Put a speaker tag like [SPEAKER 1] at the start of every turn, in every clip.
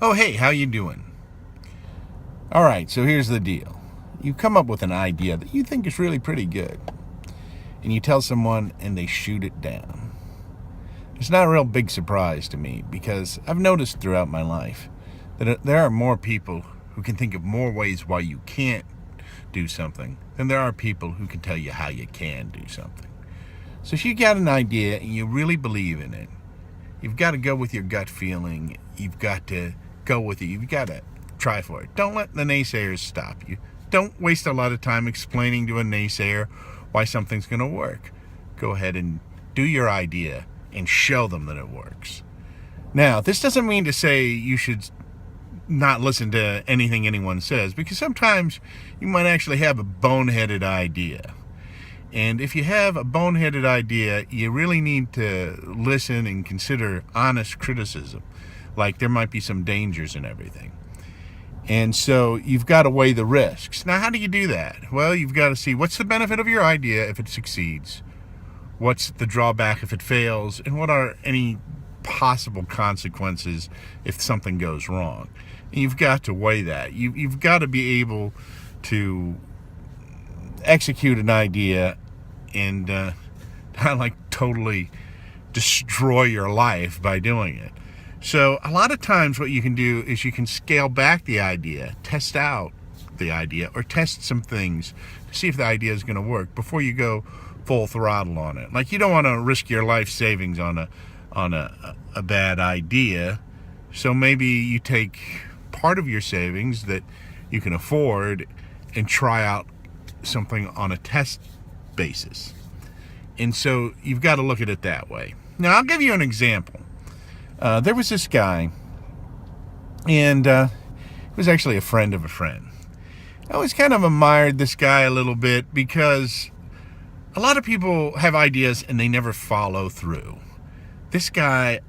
[SPEAKER 1] Oh, hey, how you doing? All right, so here's the deal. You come up with an idea that you think is really pretty good, and you tell someone and they shoot it down. It's not a real big surprise to me because I've noticed throughout my life that there are more people who can think of more ways why you can't do something than there are people who can tell you how you can do something. So if you got an idea and you really believe in it, you've got to go with your gut feeling. You've got to go with it. You've got to try for it. Don't let the naysayers stop you. Don't waste a lot of time explaining to a naysayer why something's going to work. Go ahead and do your idea and show them that it works. Now, this doesn't mean to say you should not listen to anything anyone says, because sometimes you might actually have a boneheaded idea. And if you have a boneheaded idea, you really need to listen and consider honest criticism. Like there might be some dangers and everything. And so you've got to weigh the risks. Now, how do you do that? Well, you've got to see what's the benefit of your idea if it succeeds, what's the drawback if it fails, and what are any possible consequences if something goes wrong. And you've got to weigh that. You've got to be able to execute an idea and not like totally destroy your life by doing it. So a lot of times what you can do is you can scale back the idea, test out the idea, or test some things to see if the idea is going to work before you go full throttle on it. Like you don't want to risk your life savings on a bad idea. So maybe you take part of your savings that you can afford and try out something on a test basis. And so you've got to look at it that way. Now, I'll give you an example. There was this guy, and he was actually a friend of a friend. I always kind of admired this guy a little bit because a lot of people have ideas and they never follow through. This guy,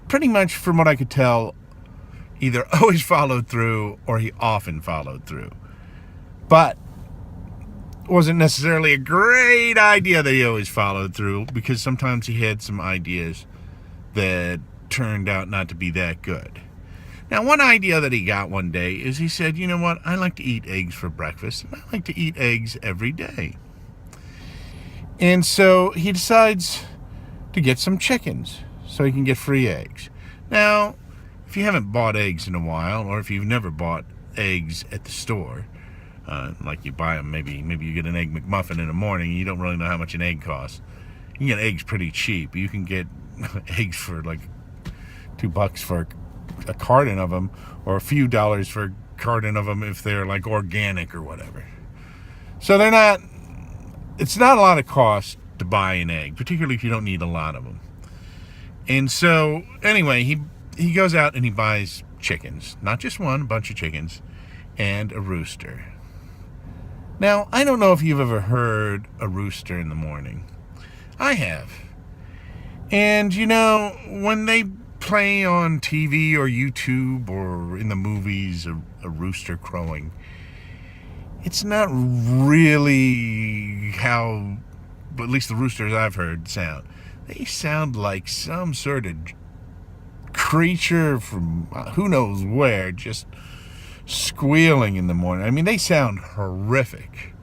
[SPEAKER 1] pretty much from what I could tell, either always followed through or he often followed through. But wasn't necessarily a great idea that he always followed through, because sometimes he had some ideas that turned out not to be that good. Now, one idea that he got one day is he said, you know what, I like to eat eggs for breakfast, and I like to eat eggs every day. And so he decides to get some chickens so he can get free eggs. Now, if you haven't bought eggs in a while, or if you've never bought eggs at the store, like you buy them, maybe you get an egg McMuffin in the morning, and you don't really know how much an egg costs. You can get eggs pretty cheap. You can get eggs for like $2 for a carton of them, or a few dollars for a carton of them if they're like organic or whatever. So it's not a lot of cost to buy an egg, particularly if you don't need a lot of them. And so anyway, he goes out and he buys chickens, not just one, a bunch of chickens, and a rooster. Now, I don't know if you've ever heard a rooster in the morning. I have. And, you know, when they play on TV or YouTube or in the movies a rooster crowing, it's not really how, at least the roosters I've heard sound. They sound like some sort of creature from who knows where, just squealing in the morning. I mean, they sound horrific.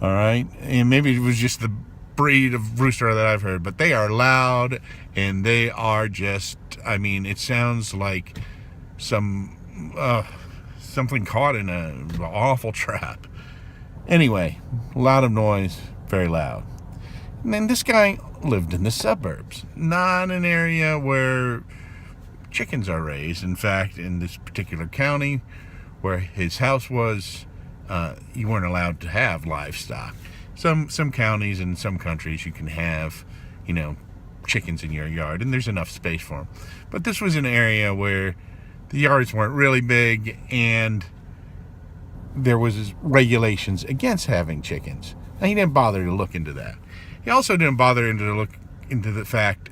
[SPEAKER 1] All right? And maybe it was just the breed of rooster that I've heard, but they are loud and they are just, I mean, it sounds like something caught in an awful trap. Anyway, a lot of noise, very loud. And then this guy lived in the suburbs, not an area where chickens are raised. In fact, in this particular county where his house was, you weren't allowed to have livestock. Some counties and some countries you can have, you know, chickens in your yard, and there's enough space for them. But this was an area where the yards weren't really big, and there was regulations against having chickens. And he didn't bother to look into that. He also didn't bother to look into the fact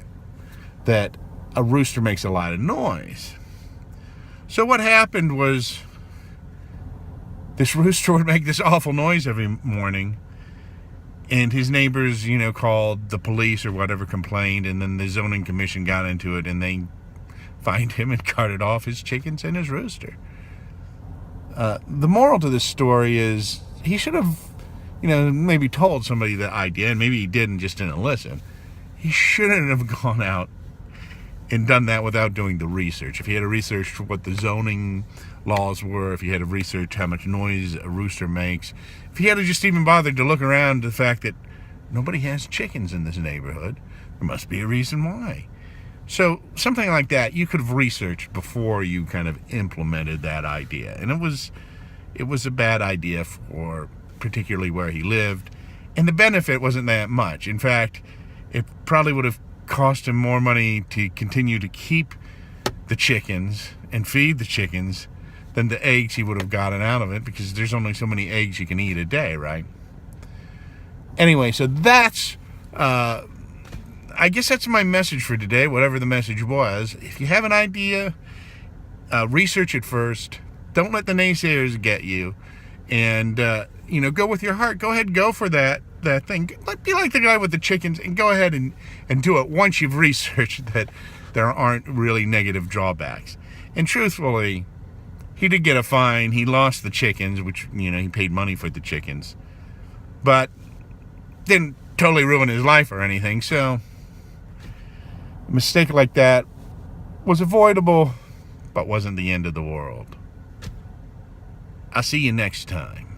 [SPEAKER 1] that a rooster makes a lot of noise. So what happened was this rooster would make this awful noise every morning, and his neighbors, called the police or whatever, complained, and then the zoning commission got into it, and they find him and carted off his chickens and his rooster. The moral to this story is he should have, maybe told somebody the idea, and maybe he did and just didn't listen. He shouldn't have gone out and done that without doing the research. If he had researched what the zoning laws were, if he had researched how much noise a rooster makes, if he had just even bothered to look around to the fact that nobody has chickens in this neighborhood, there must be a reason why. So something like that you could have researched before you kind of implemented that idea. And it was a bad idea for particularly where he lived. And the benefit wasn't that much. In fact, it probably would have cost him more money to continue to keep the chickens and feed the chickens than the eggs he would have gotten out of it, because there's only so many eggs you can eat a day, right? Anyway, so that's, I guess that's my message for today, whatever the message was. If you have an idea, research it first. Don't let the naysayers get you. And, go with your heart. Go ahead and go for that thing. Be like the guy with the chickens and go ahead and do it once you've researched that there aren't really negative drawbacks. And truthfully, he did get a fine. He lost the chickens, which, he paid money for the chickens. But didn't totally ruin his life or anything. So a mistake like that was avoidable, but wasn't the end of the world. I'll see you next time.